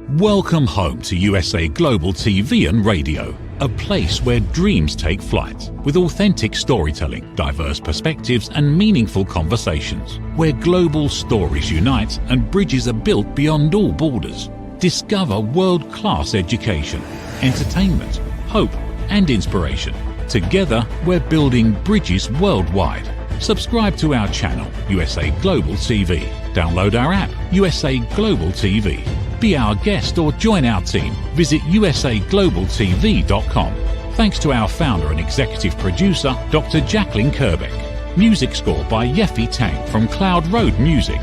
Welcome home to USA Global TV and Radio, a place where dreams take flight with authentic storytelling, diverse perspectives and meaningful conversations, where global stories unite and bridges are built beyond all borders. Discover world-class education, entertainment, hope and inspiration. Together, we're building bridges worldwide. Subscribe to our channel, USA Global TV. Download our app, USA Global TV. Be our guest or join our team. Visit usaglobaltv.com. Thanks to our founder and executive producer, Dr. Jacalyn Kerbeck. Music score by Yeffy Tang from Cloud Road Music.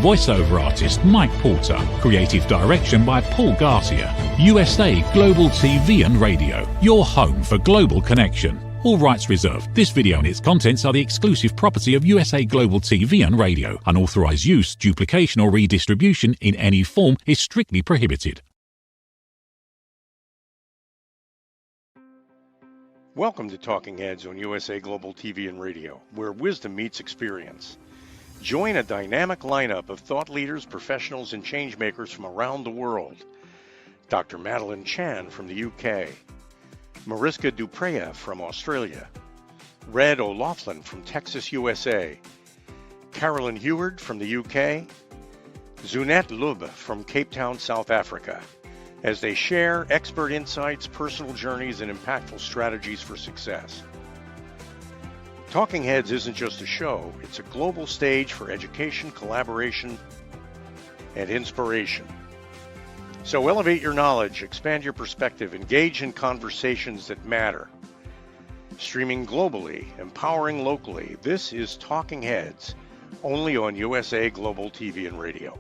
Voiceover artist Mike Porter. Creative direction by Paul Garcia. USA Global TV and Radio. Your home for global connection. All rights reserved. This video and its contents are the exclusive property of USA Global TV and Radio. Unauthorized use, duplication or redistribution in any form is strictly prohibited. Welcome to Talking Heads on USA Global TV and Radio, where wisdom meets experience. Join a dynamic lineup of thought leaders, professionals, and changemakers from around the world. Dr. Madeline Chan from the UK, Mariska Dupreya from Australia, Red O'Loughlin from Texas, USA, Carolyn Heward from the UK, Zunette Lub from Cape Town, South Africa, as they share expert insights, personal journeys, and impactful strategies for success. Talking Heads isn't just a show, it's a global stage for education, collaboration, and inspiration. So elevate your knowledge, expand your perspective, engage in conversations that matter. Streaming globally, empowering locally, this is Talking Heads, only on USA Global TV and Radio.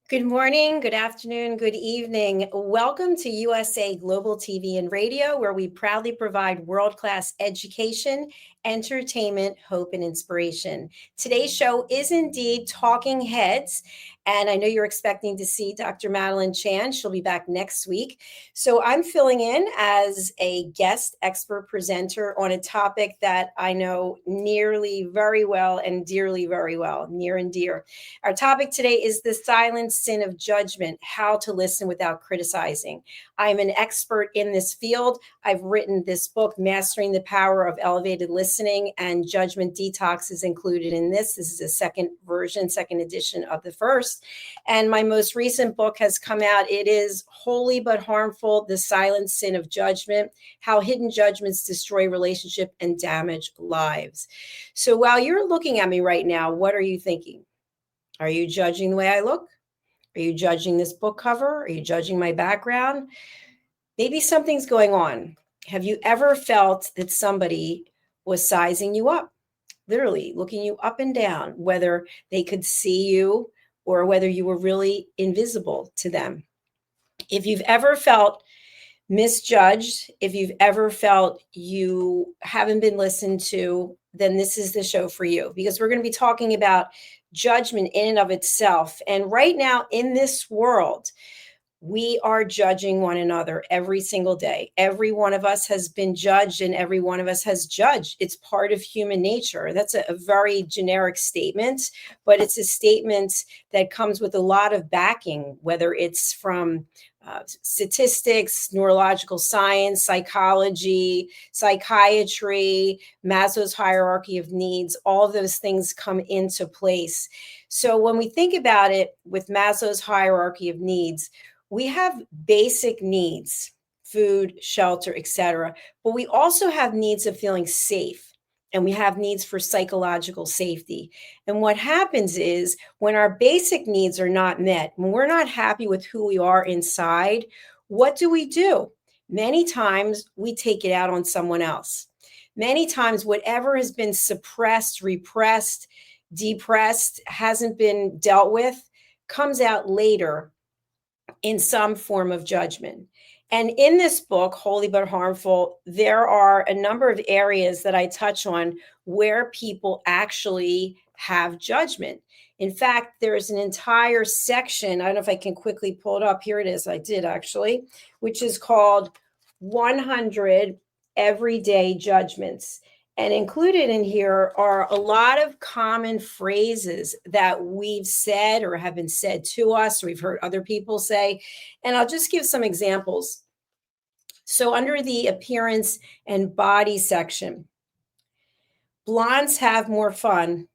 Good morning, good afternoon, good evening. Welcome to USA Global TV and Radio, where we proudly provide world-class education, entertainment, hope, and inspiration. Today's show is indeed Talking Heads, and I know you're expecting to see Dr. Madeline Chan. She'll be back next week. So I'm filling in as a guest expert presenter on a topic that I know nearly very well and dearly very well, near and dear. Our topic today is the silent sin of judgment, how to listen without criticizing. I'm an expert in this field. I've written this book, Mastering the Power of Elevated Listening, and Judgment Detox is included in this. This is a second version, second edition of the first. And my most recent book has come out. It is Holy but Harmful, The Silent Sin of Judgment, How Hidden Judgments Destroy Relationship and Damage Lives. So while you're looking at me right now, what are you thinking? Are you judging the way I look? Are you judging this book cover? Are you judging my background? Maybe something's going on. Have you ever felt that somebody was sizing you up, literally looking you up and down, whether they could see you or whether you were really invisible to them? If you've ever felt misjudged, if you've ever felt you haven't been listened to, then this is the show for you, because we're going to be talking about judgment in and of itself. And right now in this world, we are judging one another every single day. Every one of us has been judged and every one of us has judged. It's part of human nature. That's a very generic statement, but it's a statement that comes with a lot of backing, whether it's from statistics, neurological science, psychology, psychiatry, Maslow's hierarchy of needs. All of those things come into place. So when we think about it with Maslow's hierarchy of needs, we have basic needs, food, shelter, etc. But we also have needs of feeling safe, and we have needs for psychological safety. And what happens is when our basic needs are not met, when we're not happy with who we are inside, what do? Many times we take it out on someone else. Many times whatever has been suppressed, repressed, depressed, hasn't been dealt with, comes out later in some form of judgment. And in this book, Holy but Harmful, there are a number of areas that I touch on where people actually have judgment. In fact, there's an entire section, I don't know if I can quickly pull it up. Here it is. I did actually, which is called 100 Everyday Judgments. And included in here are a lot of common phrases that we've said or have been said to us, or we've heard other people say. And I'll just give some examples. So under the appearance and body section, blondes have more fun,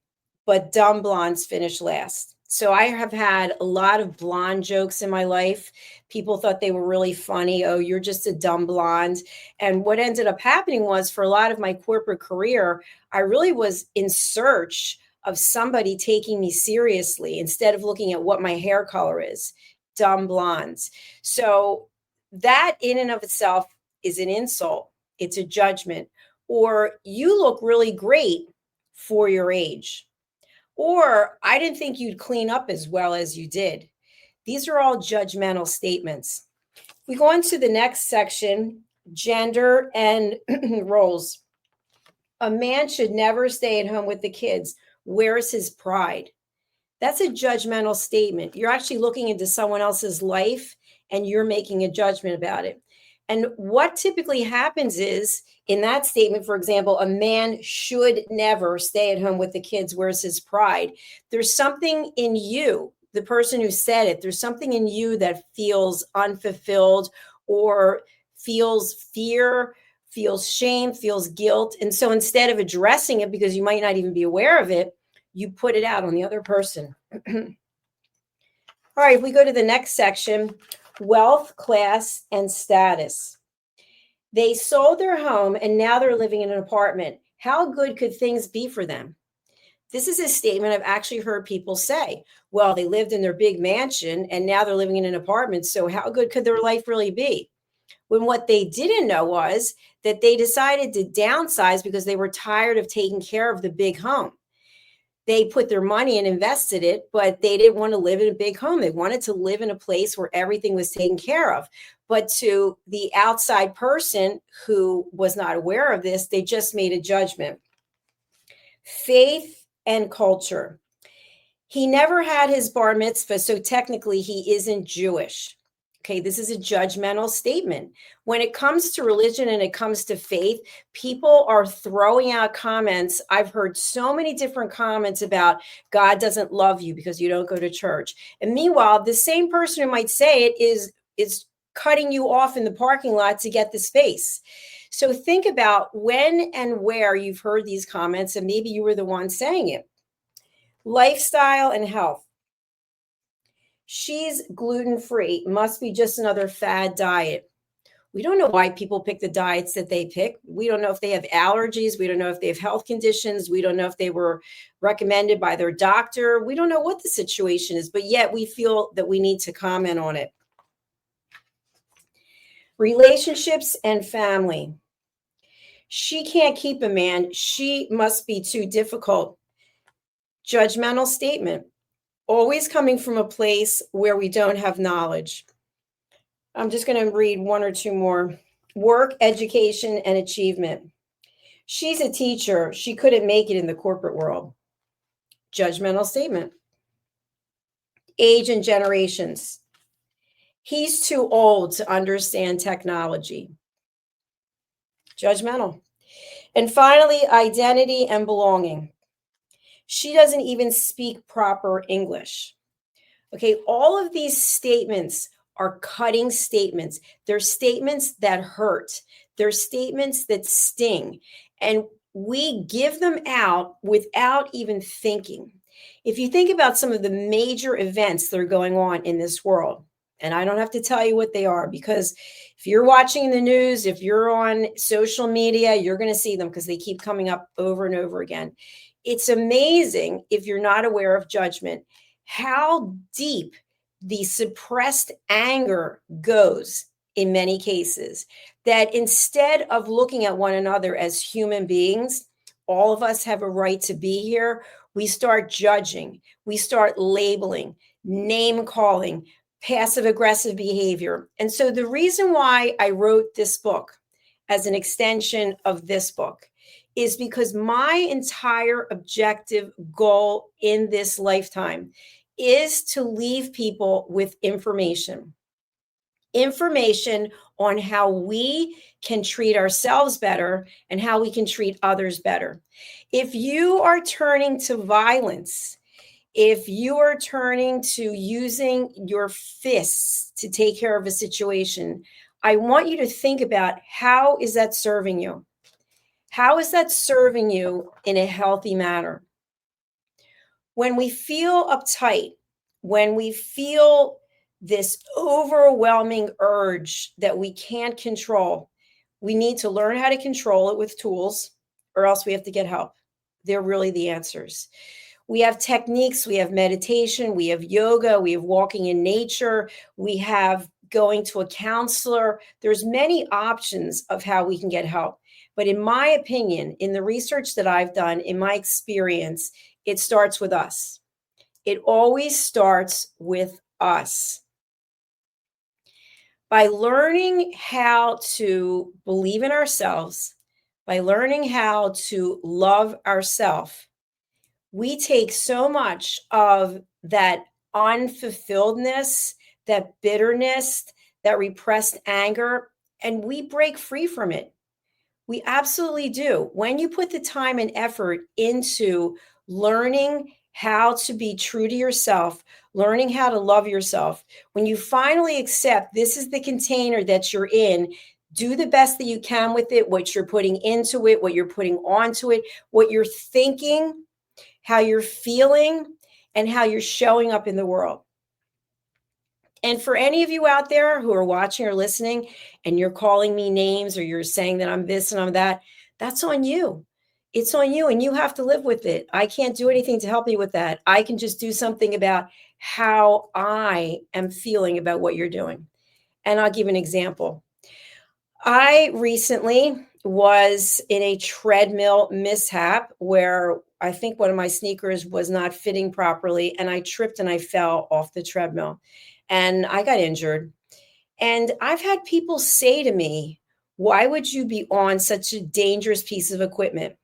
but dumb blondes finish last. So I have had a lot of blonde jokes in my life. People thought they were really funny. Oh, you're just a dumb blonde. And what ended up happening was, for a lot of my corporate career, I really was in search of somebody taking me seriously instead of looking at what my hair color is. Dumb blondes. So that in and of itself is an insult. It's a judgment. Or you look really great for your age. Or I didn't think you'd clean up as well as you did. These are all judgmental statements. We go on to the next section, gender and roles. A man should never stay at home with the kids. Where's his pride? That's a judgmental statement. You're actually looking into someone else's life and you're making a judgment about it. And what typically happens is, in that statement, for example, a man should never stay at home with the kids. Where's his pride? There's something in you, the person who said it, there's something in you that feels unfulfilled or feels fear, feels shame, feels guilt. And so instead of addressing it, because you might not even be aware of it, you put it out on the other person. All right, if we go to the next section, wealth, class, and status. They sold their home and now they're living in an apartment. How good could things be for them? This is a statement I've actually heard people say. Well, they lived in their big mansion and now they're living in an apartment. So how good could their life really be? When what they didn't know was that they decided to downsize because they were tired of taking care of the big home. They put their money and invested it, but they didn't want to live in a big home. They wanted to live in a place where everything was taken care of. But to the outside person who was not aware of this, they just made a judgment. Faith and culture. He never had his bar mitzvah, so technically he isn't Jewish. Okay, this is a judgmental statement. When it comes to religion and it comes to faith, people are throwing out comments. I've heard so many different comments about God doesn't love you because you don't go to church. And meanwhile, the same person who might say it is cutting you off in the parking lot to get the space. So think about when and where you've heard these comments, and maybe you were the one saying it. Lifestyle and health. She's gluten-free, must be just another fad diet. We don't know why people pick the diets that they pick. We don't know if they have allergies. We don't know if they have health conditions. We don't know if they were recommended by their doctor. We don't know what the situation is, but yet we feel that we need to comment on it. Relationships and family. She can't keep a man. She must be too difficult. Judgmental statement. Always coming from a place where we don't have knowledge. I'm just going to read one or two more. Work, education, and achievement. She's a teacher. She couldn't make it in the corporate world. Judgmental statement. Age and generations. He's too old to understand technology. Judgmental. And finally, identity and belonging. She doesn't even speak proper English. Okay, all of these statements are cutting statements. They're statements that hurt. They're statements that sting. And we give them out without even thinking. If you think about some of the major events that are going on in this world, and I don't have to tell you what they are, because if you're watching the news, if you're on social media, you're going to see them because they keep coming up over and over again. It's amazing, if you're not aware of judgment, how deep the suppressed anger goes in many cases, that instead of looking at one another as human beings, all of us have a right to be here, we start judging, we start labeling, name calling, passive aggressive behavior. And so the reason why I wrote this book as an extension of this book is because my entire objective goal in this lifetime is to leave people with information. information on how we can treat ourselves better and how we can treat others better. If you are turning to violence, if you are turning to using your fists to take care of a situation, I want you to think about, how is that serving you? How is that serving you in a healthy manner? When we feel uptight, when we feel this overwhelming urge that we can't control, we need to learn how to control it with tools, or else we have to get help. They're really the answers. We have techniques, we have meditation, we have yoga, we have walking in nature, we have going to a counselor. There's many options of how we can get help. But in my opinion, in the research that I've done, in my experience, it starts with us. It always starts with us. By learning how to believe in ourselves, by learning how to love ourselves, we take so much of that unfulfilledness, that bitterness, that repressed anger, and we break free from it. We absolutely do. When you put the time and effort into learning how to be true to yourself, learning how to love yourself, when you finally accept this is the container that you're in, do the best that you can with it, what you're putting into it, what you're putting onto it, what you're thinking, how you're feeling, and how you're showing up in the world. And for any of you out there who are watching or listening and you're calling me names or you're saying that I'm this and I'm that, that's on you. It's on you and you have to live with it. I can't do anything to help you with that. I can just do something about how I am feeling about what you're doing. And I'll give an example. I recently was in a treadmill mishap where I think one of my sneakers was not fitting properly and I tripped and I fell off the treadmill and I got injured. And I've had people say to me, why would you be on such a dangerous piece of equipment?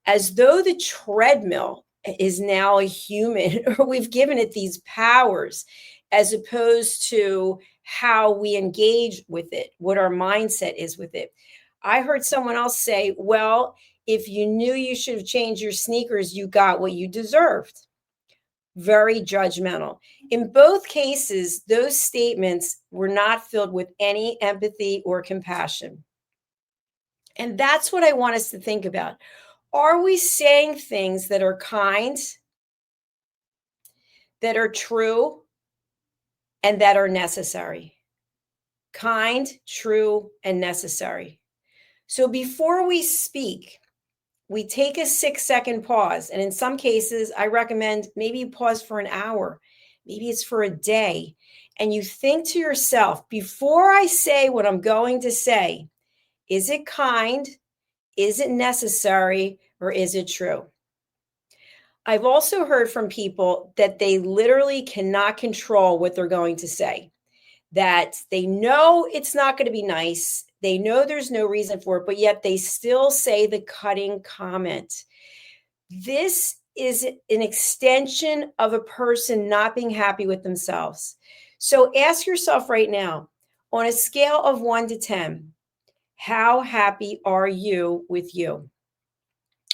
As though the treadmill is now a human or we've given it these powers, as opposed to how we engage with it, what our mindset is with it. I heard someone else say, well, if you knew you should have changed your sneakers, you got what you deserved. Very judgmental. In both cases, those statements were not filled with any empathy or compassion. And that's what I want us to think about. Are we saying things that are kind, that are true, and that are necessary? Kind, true, and necessary. So before we speak, we take a 6-second pause. And in some cases, I recommend maybe you pause for an hour. Maybe it's for a day. And you think to yourself, before I say what I'm going to say, is it kind? Is it necessary? Or is it true? I've also heard from people that they literally cannot control what they're going to say, that they know it's not going to be nice. They know there's no reason for it, but yet they still say the cutting comment. This is an extension of a person not being happy with themselves. So ask yourself right now, on a scale of 1 to 10, how happy are you with you?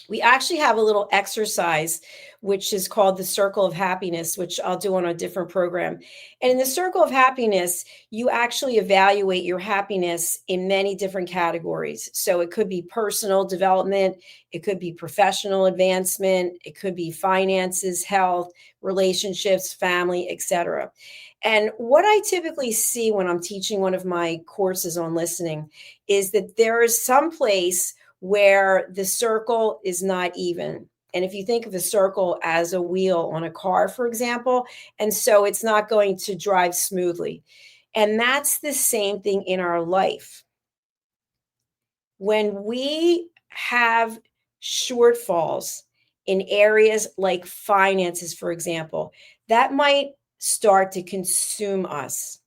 We actually have a little exercise, which is called the circle of happiness, which I'll do on a different program. And in the circle of happiness, you actually evaluate your happiness in many different categories. So it could be personal development, it could be professional advancement, it could be finances, health, relationships, family, etc. And what I typically see when I'm teaching one of my courses on listening is that there is some place where the circle is not even. And if you think of a circle as a wheel on a car, for example, and so it's not going to drive smoothly. And that's the same thing in our life. When we have shortfalls in areas like finances, for example, that might start to consume us.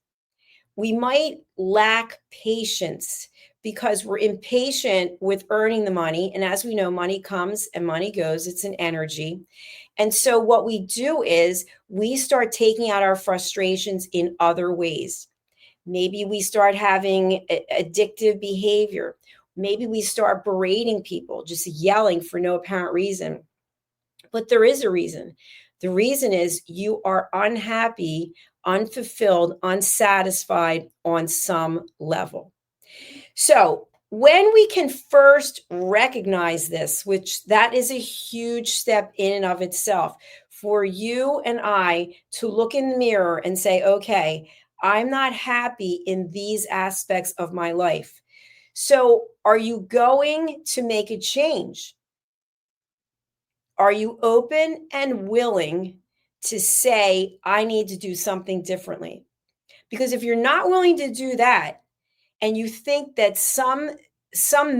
We might lack patience because we're impatient with earning the money. And as we know, money comes and money goes. It's an energy. And so what we do is we start taking out our frustrations in other ways. Maybe we start having addictive behavior. Maybe we start berating people, just yelling for no apparent reason. But there is a reason. The reason is you are unhappy, unfulfilled, unsatisfied on some level. So when we can first recognize this, which that is a huge step in and of itself, for you and I to look in the mirror and say, okay, I'm not happy in these aspects of my life. So are you going to make a change? Are you open and willing to say, I need to do something differently? Because if you're not willing to do that, and you think that some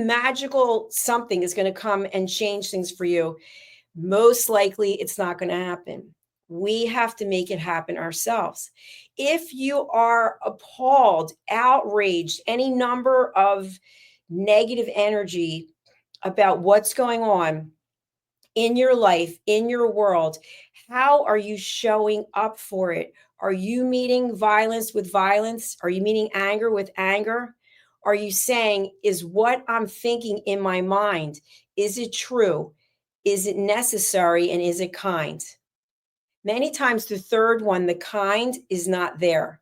magical something is going to come and change things for you, most likely it's not going to happen. We have to make it happen ourselves. If you are appalled, outraged, any number of negative energy about what's going on in your life, in your world, how are you showing up for it? Are you meeting violence with violence? Are you meeting anger with anger? Are you saying, is what I'm thinking in my mind, is it true? Is it necessary? And is it kind? Many times the third one, the kind, is not there.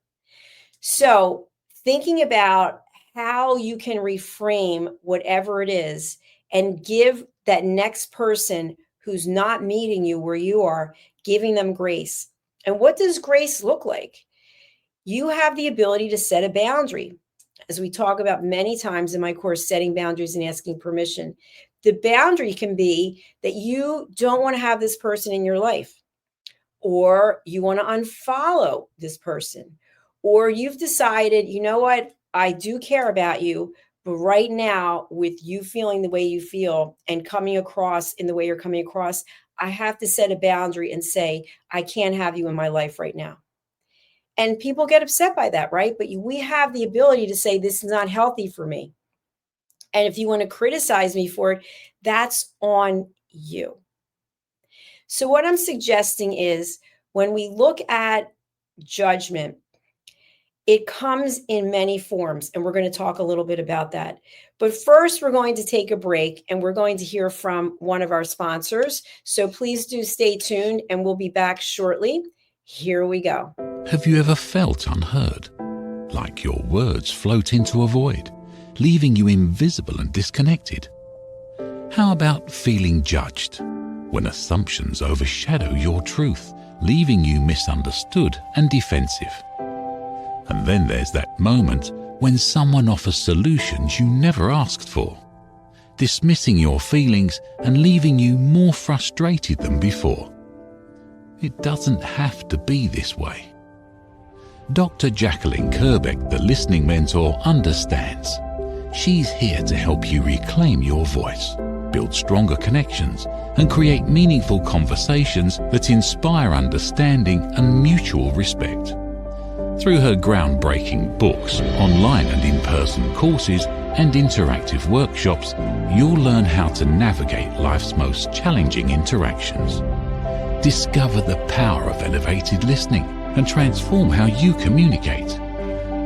So thinking about how you can reframe whatever it is and give that next person who's not meeting you where you are, giving them grace. And what does grace look like? You have the ability to set a boundary. As we talk about many times in my course, setting boundaries and asking permission. The boundary can be that you don't want to have this person in your life, or you want to unfollow this person, or you've decided, you know what, I do care about you, but right now, with you feeling the way you feel and coming across in the way you're coming across, I have to set a boundary and say, I can't have you in my life right now. And people get upset by that, right? But we have the ability to say, this is not healthy for me. And if you want to criticize me for it, that's on you. So what I'm suggesting is when we look at judgment, it comes in many forms, and we're going to talk a little bit about that. But first, we're going to take a break, and we're going to hear from one of our sponsors. So please do stay tuned, and we'll be back shortly. Here we go. Have you ever felt unheard? Like your words float into a void, leaving you invisible and disconnected? How about feeling judged, when assumptions overshadow your truth, leaving you misunderstood and defensive? And then there's that moment when someone offers solutions you never asked for, dismissing your feelings and leaving you more frustrated than before. It doesn't have to be this way. Dr. Jacalyn Kerbeck, the listening mentor, understands. She's here to help you reclaim your voice, build stronger connections, and create meaningful conversations that inspire understanding and mutual respect. Through her groundbreaking books, online and in-person courses, and interactive workshops, you'll learn how to navigate life's most challenging interactions. Discover the power of elevated listening and transform how you communicate.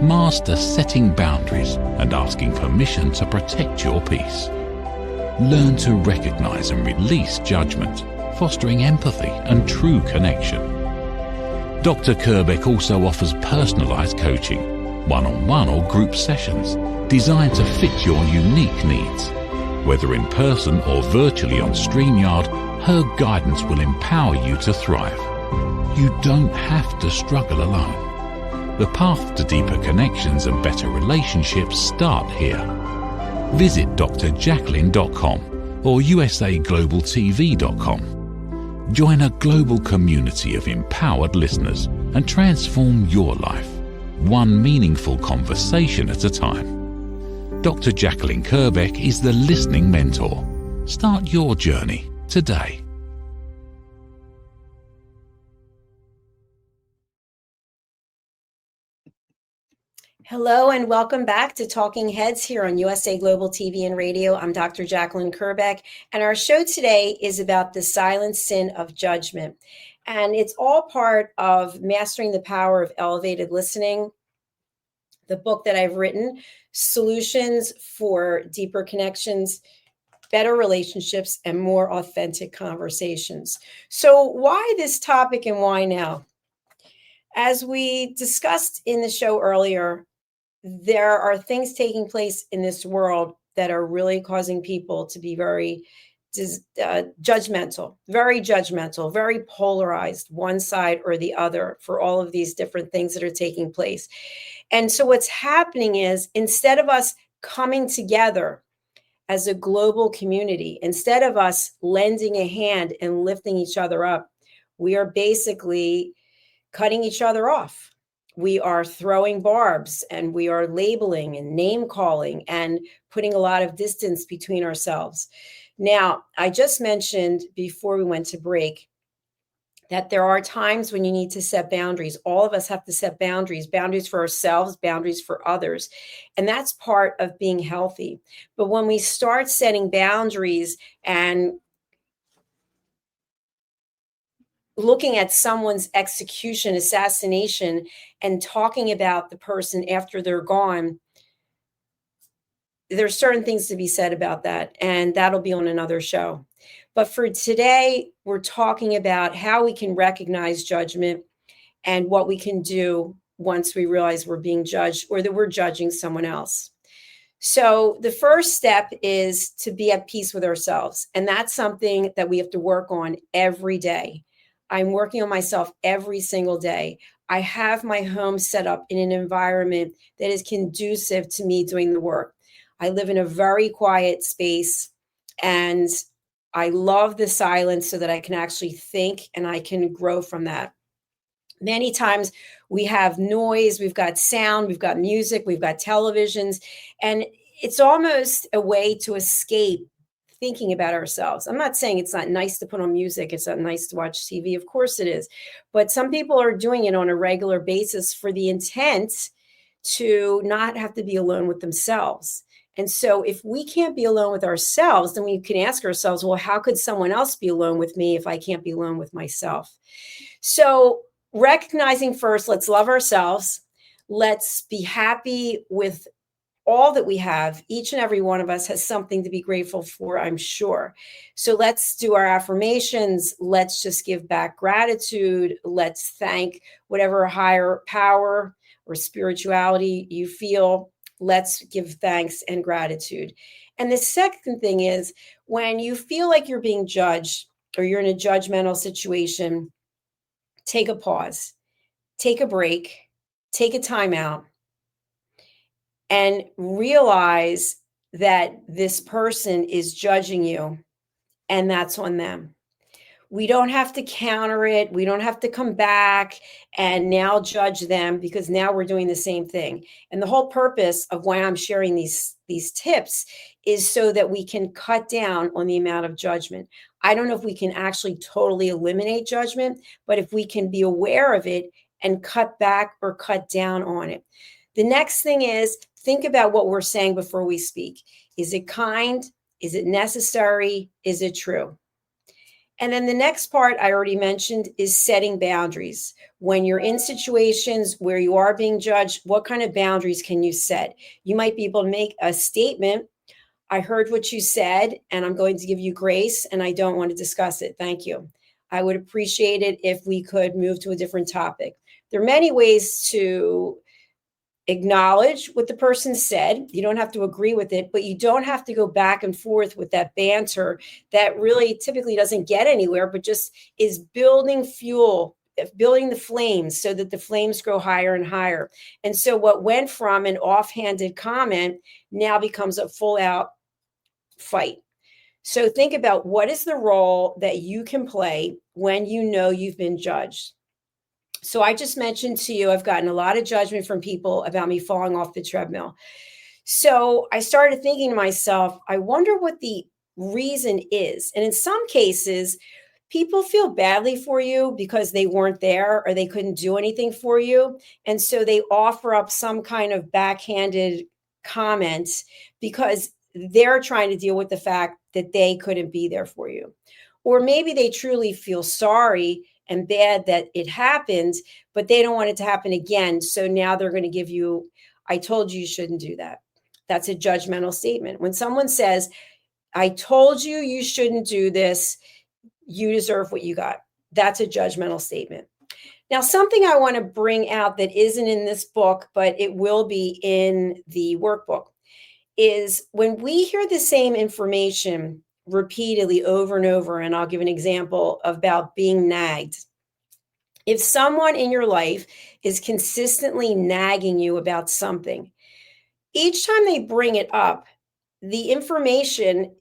Master setting boundaries and asking permission to protect your peace. Learn to recognize and release judgment, fostering empathy and true connection. Dr. Kerbeck also offers personalized coaching, one-on-one or group sessions designed to fit your unique needs. Whether in person or virtually on StreamYard, her guidance will empower you to thrive. You don't have to struggle alone. The path to deeper connections and better relationships start here. Visit drjacalyn.com or usaglobaltv.com. Join a global community of empowered listeners and transform your life, one meaningful conversation at a time. Dr. Jacalyn Kerbeck is the listening mentor. Start your journey today. Hello and welcome back to Talking Heads here on USA Global TV and Radio. I'm Dr. Jacalyn Kerbeck, and our show today is about the silent sin of judgment. And it's all part of mastering the power of elevated listening the book that I've written, Solutions for Deeper Connections, Better Relationships, and More Authentic Conversations. So why this topic and why now? As we discussed in the show earlier, there are things taking place in this world that are really causing people to be very judgmental, very polarized, one side or the other, for all of these different things that are taking place. And so what's happening is, instead of us coming together as a global community, instead of us lending a hand and lifting each other up, we are basically cutting each other off. We are throwing barbs, and we are labeling and name calling and putting a lot of distance between ourselves. Now, I just mentioned before we went to break that there are times when you need to set boundaries. All of us have to set boundaries for ourselves, boundaries for others. And that's part of being healthy. But when we start setting boundaries and looking at someone's execution, assassination, and talking about the person after they're gone, there's certain things to be said about that, and that'll be on another show. But for today, we're talking about how we can recognize judgment and what we can do once we realize we're being judged or that we're judging someone else. So the first step is to be at peace with ourselves. And that's something that we have to work on every day. I'm working on myself every single day. I have my home set up in an environment that is conducive to me doing the work. I live in a very quiet space, and I love the silence so that I can actually think and I can grow from that. Many times we have noise, we've got sound, we've got music, we've got televisions, and it's almost a way to escape thinking about ourselves. I'm not saying it's not nice to put on music, it's not nice to watch TV. Of course it is. But some people are doing it on a regular basis for the intent to not have to be alone with themselves. And so if we can't be alone with ourselves, then we can ask ourselves, well, how could someone else be alone with me if I can't be alone with myself? So recognizing first, let's love ourselves. Let's be happy with all that we have. Each and every one of us has something to be grateful for, I'm sure. So let's do our affirmations. Let's just give back gratitude. Let's thank whatever higher power or spirituality you feel. Let's give thanks and gratitude. And the second thing is, when you feel like you're being judged or you're in a judgmental situation, take a pause, take a break, take a time out, and realize that this person is judging you, and that's on them. We don't have to counter it. We don't have to come back and now judge them, because now we're doing the same thing. And the whole purpose of why I'm sharing these tips is so that we can cut down on the amount of judgment. I don't know if we can actually totally eliminate judgment, but if we can be aware of it and cut back or cut down on it. The next thing is, think about what we're saying before we speak. Is it kind? Is it necessary? Is it true? And then the next part I already mentioned is setting boundaries. When you're in situations where you are being judged, what kind of boundaries can you set? You might be able to make a statement. I heard what you said, and I'm going to give you grace, and I don't want to discuss it. Thank you. I would appreciate it if we could move to a different topic. There are many ways to acknowledge what the person said. You don't have to agree with it, but you don't have to go back and forth with that banter that really typically doesn't get anywhere, but just is building fuel, building the flames so that the flames grow higher and higher. And so what went from an offhanded comment now becomes a full out fight. So think about, what is the role that you can play when you know you've been judged? So I just mentioned to you, I've gotten a lot of judgment from people about me falling off the treadmill. So I started thinking to myself, I wonder what the reason is. And in some cases, people feel badly for you because they weren't there or they couldn't do anything for you. And so they offer up some kind of backhanded comment because they're trying to deal with the fact that they couldn't be there for you. Or maybe they truly feel sorry and bad that it happened, but they don't want it to happen again. So now they're going to give you, I told you you shouldn't do that. That's a judgmental statement. When someone says, I told you you shouldn't do this, you deserve what you got. That's a judgmental statement. Now, something I want to bring out that isn't in this book, but it will be in the workbook, is when we hear the same information repeatedly over and over, and I'll give an example about being nagged. If someone in your life is consistently nagging you about something, each time they bring it up, the information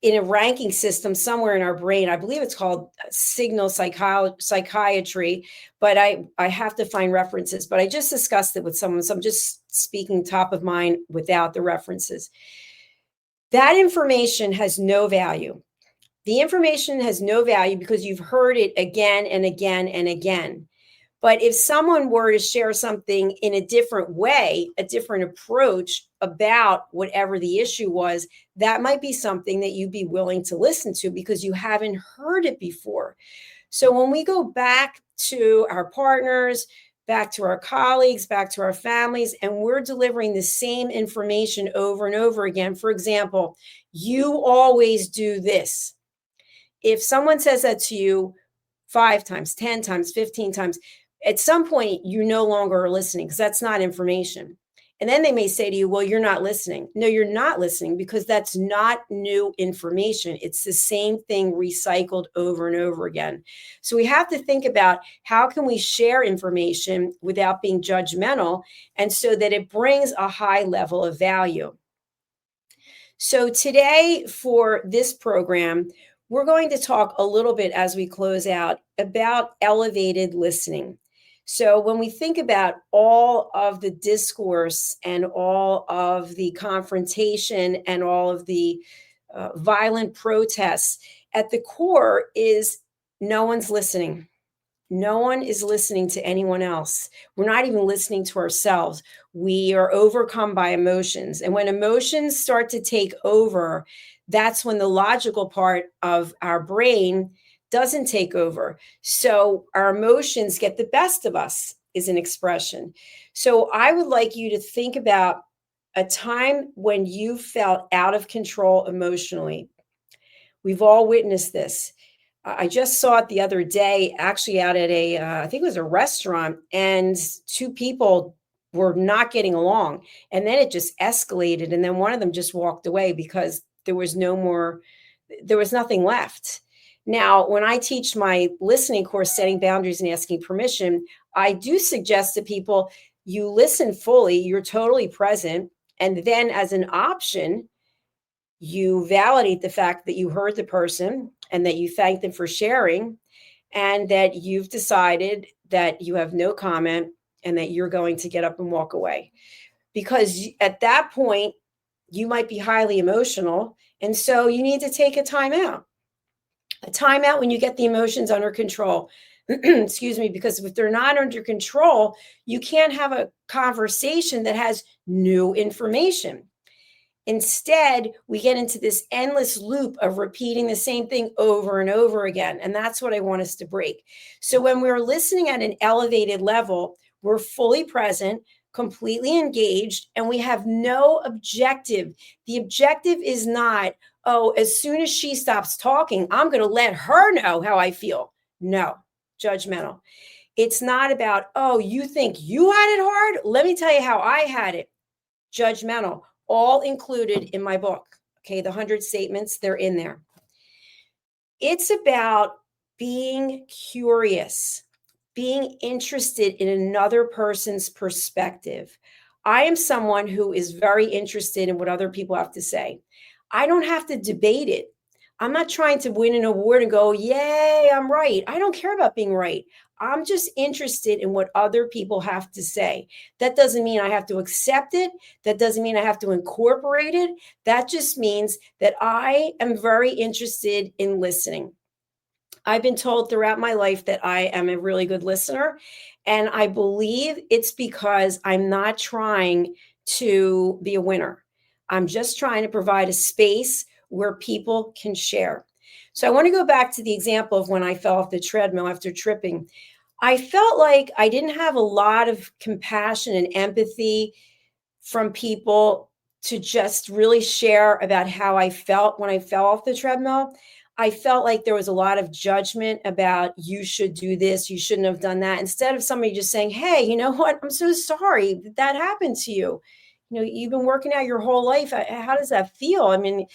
in a ranking system somewhere in our brain, I believe it's called signal psychiatry, but I have to find references, but I just discussed it with someone, so I'm just speaking top of mind without the references. That information has no value. The information has no value because you've heard it again and again and again. But if someone were to share something in a different way, a different approach about whatever the issue was, that might be something that you'd be willing to listen to because you haven't heard it before. So when we go back to our partners, back to our colleagues, back to our families, and we're delivering the same information over and over again, for example, you always do this. If someone says that to you 5 times, 10 times, 15 times, at some point, you no longer are listening because that's not information. And then they may say to you, well, you're not listening. No, you're not listening because that's not new information. It's the same thing recycled over and over again. So we have to think about how can we share information without being judgmental and so that it brings a high level of value. So today for this program, we're going to talk a little bit as we close out about elevated listening. So when we think about all of the discourse and all of the confrontation and all of the violent protests, at the core is no one's listening. No one is listening to anyone else. We're not even listening to ourselves. We are overcome by emotions. And when emotions start to take over, that's when the logical part of our brain doesn't take over. So our emotions get the best of us is an expression. So I would like you to think about a time when you felt out of control emotionally. We've all witnessed this. I just saw it the other day, actually out at I think it was a restaurant, and 2 people were not getting along. And then it just escalated. And then one of them just walked away because there was nothing left. Now, when I teach my listening course, Setting Boundaries and Asking Permission, I do suggest to people, you listen fully, you're totally present. And then as an option, you validate the fact that you heard the person and that you thank them for sharing and that you've decided that you have no comment and that you're going to get up and walk away. Because at that point, you might be highly emotional. And so you need to take a timeout. A timeout when you get the emotions under control. Excuse me, because if they're not under control, you can't have a conversation that has new information. Instead, we get into this endless loop of repeating the same thing over and over again. And that's what I want us to break. So when we're listening at an elevated level, we're fully present, completely engaged, and we have no objective. The objective is not, oh, as soon as she stops talking, I'm going to let her know how I feel. No, judgmental. It's not about, oh, you think you had it hard? Let me tell you how I had it. Judgmental. All included in my book. Okay, the 100 statements, they're in there. It's about being curious, being interested in another person's perspective. I am someone who is very interested in what other people have to say. I don't have to debate it. I'm not trying to win an award and go, yay, I'm right. I don't care about being right. I'm just interested in what other people have to say. That doesn't mean I have to accept it. That doesn't mean I have to incorporate it. That just means that I am very interested in listening. I've been told throughout my life that I am a really good listener. And I believe it's because I'm not trying to be a winner. I'm just trying to provide a space where people can share. So I want to go back to the example of when I fell off the treadmill after tripping. I felt like I didn't have a lot of compassion and empathy from people to just really share about how I felt when I fell off the treadmill. I felt like there was a lot of judgment about you should do this, you shouldn't have done that, instead of somebody just saying, hey, you know what? I'm so sorry that happened to you. You've been working out your whole life. How does that feel? I mean,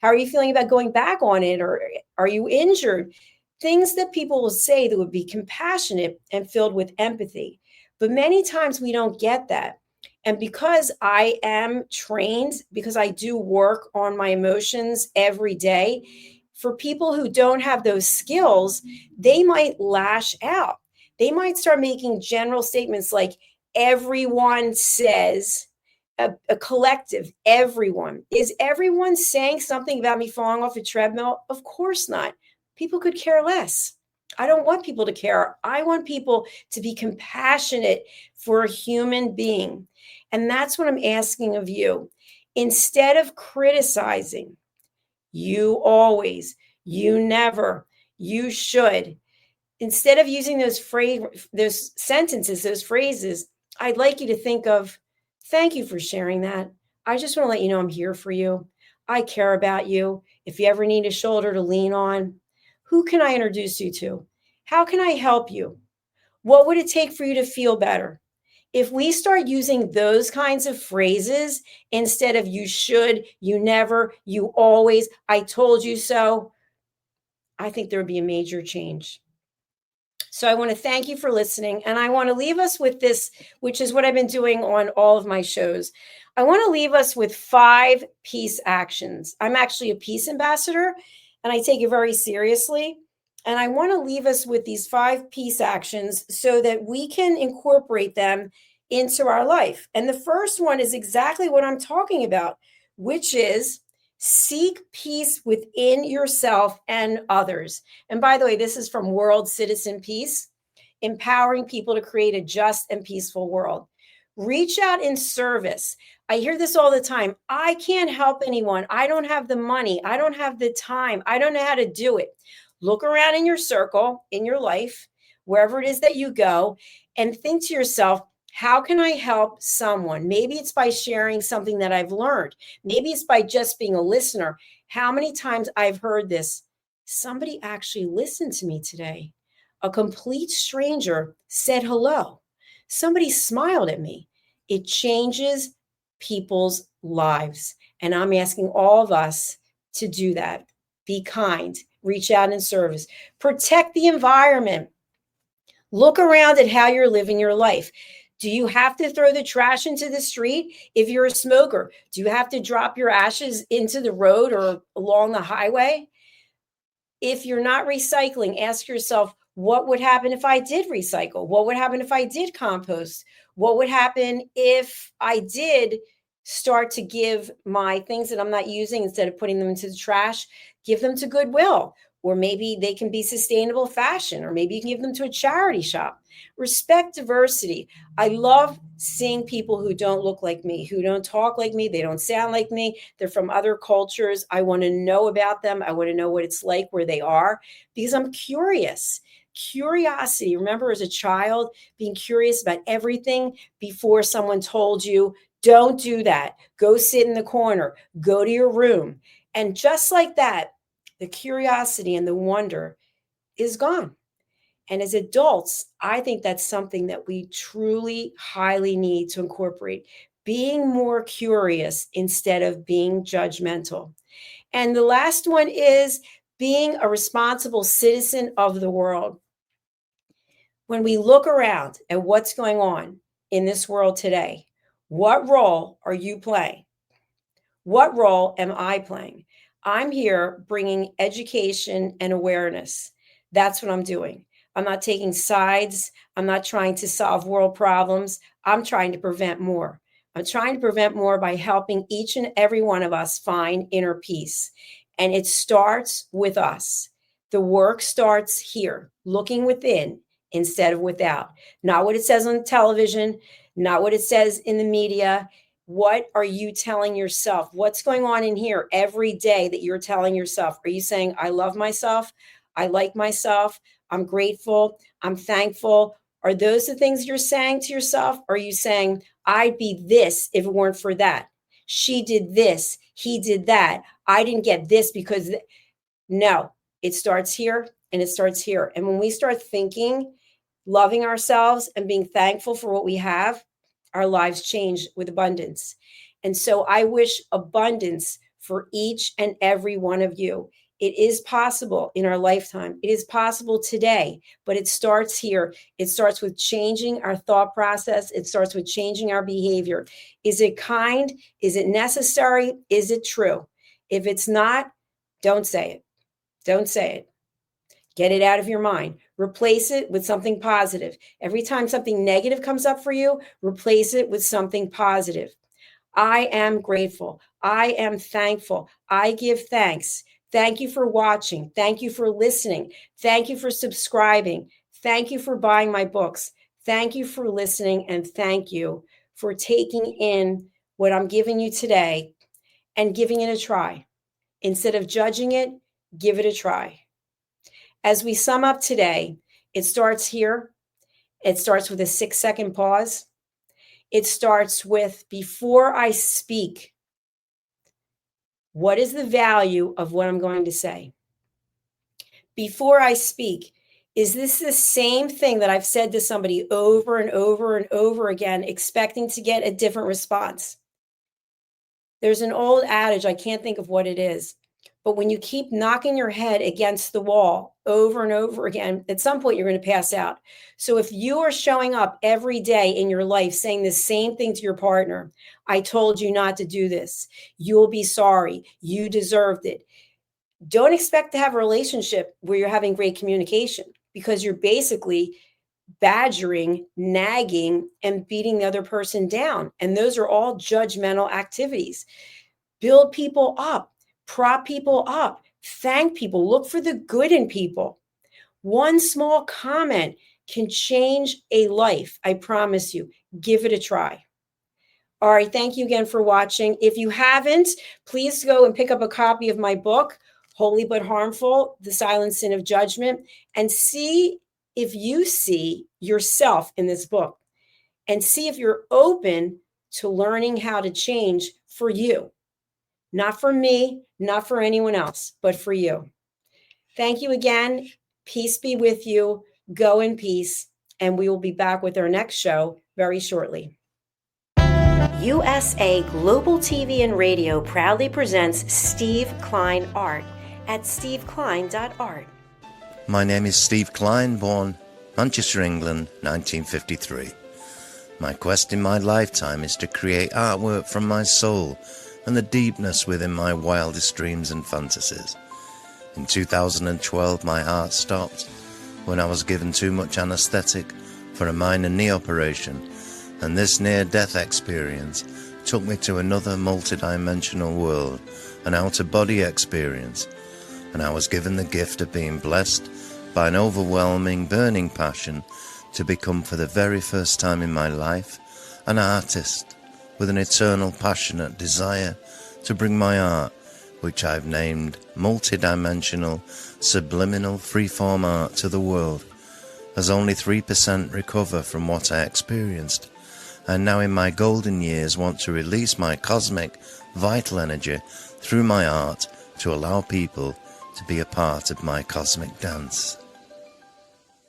how are you feeling about going back on it? Or are you injured? Things that people will say that would be compassionate and filled with empathy. But many times we don't get that. And because I am trained, because I do work on my emotions every day, for people who don't have those skills, they might lash out. They might start making general statements like, everyone says, a collective, everyone. Is everyone saying something about me falling off a treadmill? Of course not. People could care less. I don't want people to care. I want people to be compassionate for a human being. And that's what I'm asking of you. Instead of criticizing, you always, you never, you should, instead of using those sentences, those phrases, I'd like you to think of, thank you for sharing that. I just want to let you know I'm here for you. I care about you. If you ever need a shoulder to lean on, who can I introduce you to? How can I help you? What would it take for you to feel better? If we start using those kinds of phrases instead of you should, you never, you always, I told you so, I think there would be a major change. So I want to thank you for listening. And I want to leave us with this, which is what I've been doing on all of my shows. I want to leave us with 5 peace actions. I'm actually a peace ambassador and I take it very seriously. And I want to leave us with these 5 peace actions so that we can incorporate them into our life. And the first one is exactly what I'm talking about, which is seek peace within yourself and others. And by the way, this is from World Citizen Peace, empowering people to create a just and peaceful world. Reach out in service. I hear this all the time. I can't help anyone. I don't have the money. I don't have the time. I don't know how to do it. Look around in your circle, in your life, wherever it is that you go, and think to yourself, how can I help someone? Maybe it's by sharing something that I've learned. Maybe it's by just being a listener. How many times I've heard this? Somebody actually listened to me today. A complete stranger said hello. Somebody smiled at me. It changes people's lives. And I'm asking all of us to do that. Be kind, reach out in service, protect the environment. Look around at how you're living your life. Do you have to throw the trash into the street? If you're a smoker, do you have to drop your ashes into the road or along the highway? If you're not recycling, ask yourself, what would happen if I did recycle? What would happen if I did compost? What would happen if I did start to give my things that I'm not using, instead of putting them into the trash, give them to Goodwill? Or maybe they can be sustainable fashion, or maybe you can give them to a charity shop. Respect diversity. I love seeing people who don't look like me, who don't talk like me, they don't sound like me, they're from other cultures. I want to know about them. I want to know what it's like where they are, because I'm curious. Curiosity. Remember, as a child, being curious about everything before someone told you, don't do that. Go sit in the corner. Go to your room. And just like that, the curiosity and the wonder is gone. And as adults, I think that's something that we truly highly need to incorporate, being more curious instead of being judgmental. And the last one is being a responsible citizen of the world. When we look around at what's going on in this world today, what role are you playing? What role am I playing? I'm here bringing education and awareness. That's what I'm doing. I'm not taking sides. I'm not trying to solve world problems. I'm trying to prevent more. I'm trying to prevent more by helping each and every one of us find inner peace. And it starts with us. The work starts here, looking within instead of without. Not what it says on television, not what it says in the media. What are you telling yourself? What's going on in here every day that you're telling yourself? Are you saying, I love myself? I like myself. I'm grateful. I'm thankful. Are those the things you're saying to yourself? Or are you saying, I'd be this if it weren't for that. She did this. He did that. I didn't get this because no, it starts here and it starts here. And when we start thinking, loving ourselves and being thankful for what we have, our lives change with abundance. And so I wish abundance for each and every one of you. It is possible in our lifetime. It is possible today, but it starts here. It starts with changing our thought process. It starts with changing our behavior. Is it kind? Is it necessary? Is it true? If it's not, don't say it. Don't say it. Get it out of your mind. Replace it with something positive. Every time something negative comes up for you, replace it with something positive. I am grateful. I am thankful. I give thanks. Thank you for watching. Thank you for listening. Thank you for subscribing. Thank you for buying my books. Thank you for listening. And thank you for taking in what I'm giving you today and giving it a try. Instead of judging it, give it a try. As we sum up today, it starts here. It starts with a 6-second pause. It starts with, before I speak, what is the value of what I'm going to say? Before I speak, is this the same thing that I've said to somebody over and over and over again, expecting to get a different response? There's an old adage, I can't think of what it is, but when you keep knocking your head against the wall over and over again, at some point you're going to pass out. So if you are showing up every day in your life saying the same thing to your partner, I told you not to do this, you'll be sorry, you deserved it. Don't expect to have a relationship where you're having great communication, because you're basically badgering, nagging, and beating the other person down. And those are all judgmental activities. Build people up. Prop people up, thank people, look for the good in people. One small comment can change a life. I promise you, give it a try. All right. Thank you again for watching. If you haven't, please go and pick up a copy of my book, Holy But Harmful, The Silent Sin of Judgment, and see if you see yourself in this book, and see if you're open to learning how to change for you. Not for me, not for anyone else, but for you. Thank you again. Peace be with you. Go in peace. And we will be back with our next show very shortly. USA Global TV and Radio proudly presents Steve Klein Art at steveklein.art. My name is Steve Klein, born Manchester, England, 1953. My quest in my lifetime is to create artwork from my soul and the deepness within my wildest dreams and fantasies. In 2012, my heart stopped when I was given too much anesthetic for a minor knee operation, and this near-death experience took me to another multidimensional world, an out-of-body experience, and I was given the gift of being blessed by an overwhelming, burning passion to become, for the very first time in my life, an artist, with an eternal passionate desire to bring my art, which I've named multidimensional, subliminal, freeform art, to the world, as only 3% recover from what I experienced, and now in my golden years want to release my cosmic, vital energy through my art to allow people to be a part of my cosmic dance.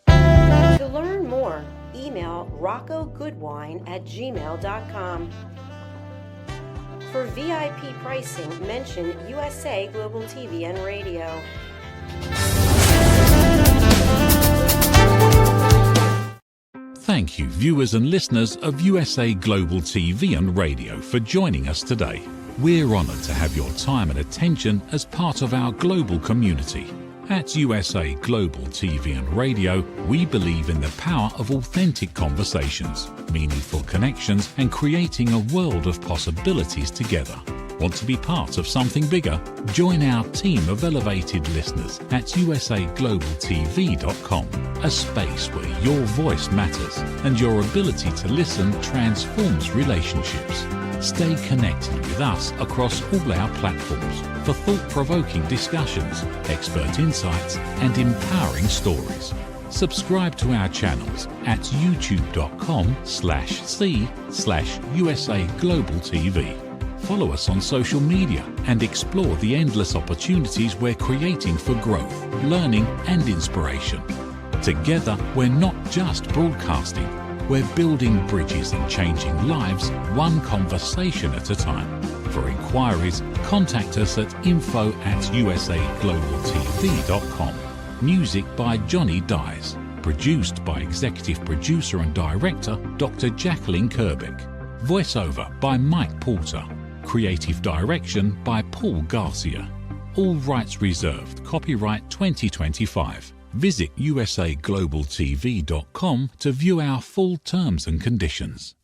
To learn more, email roccogoodwine@gmail.com. For VIP pricing, mention USA Global TV and Radio. Thank you, viewers and listeners of USA Global TV and Radio, for joining us today. We're honoured to have your time and attention as part of our global community. At USA Global TV and Radio, we believe in the power of authentic conversations, meaningful connections, and creating a world of possibilities together. Want to be part of something bigger? Join our team of elevated listeners at usaglobaltv.com, a space where your voice matters and your ability to listen transforms relationships. Stay connected with us across all our platforms for thought-provoking discussions, expert insights, and empowering stories. Subscribe to our channels at youtube.com/c/USA Global TV. Follow us on social media and explore the endless opportunities we're creating for growth, learning and inspiration. Together, we're not just broadcasting, we're building bridges and changing lives one conversation at a time. For inquiries, contact us at info@usaglobaltv.com. Music by Johnny Dies. Produced by Executive Producer and Director Dr. Jacalyn Kerbeck. Voiceover by Mike Porter. Creative Direction by Paul Garcia. All rights reserved. Copyright 2025. Visit usaglobaltv.com to view our full terms and conditions.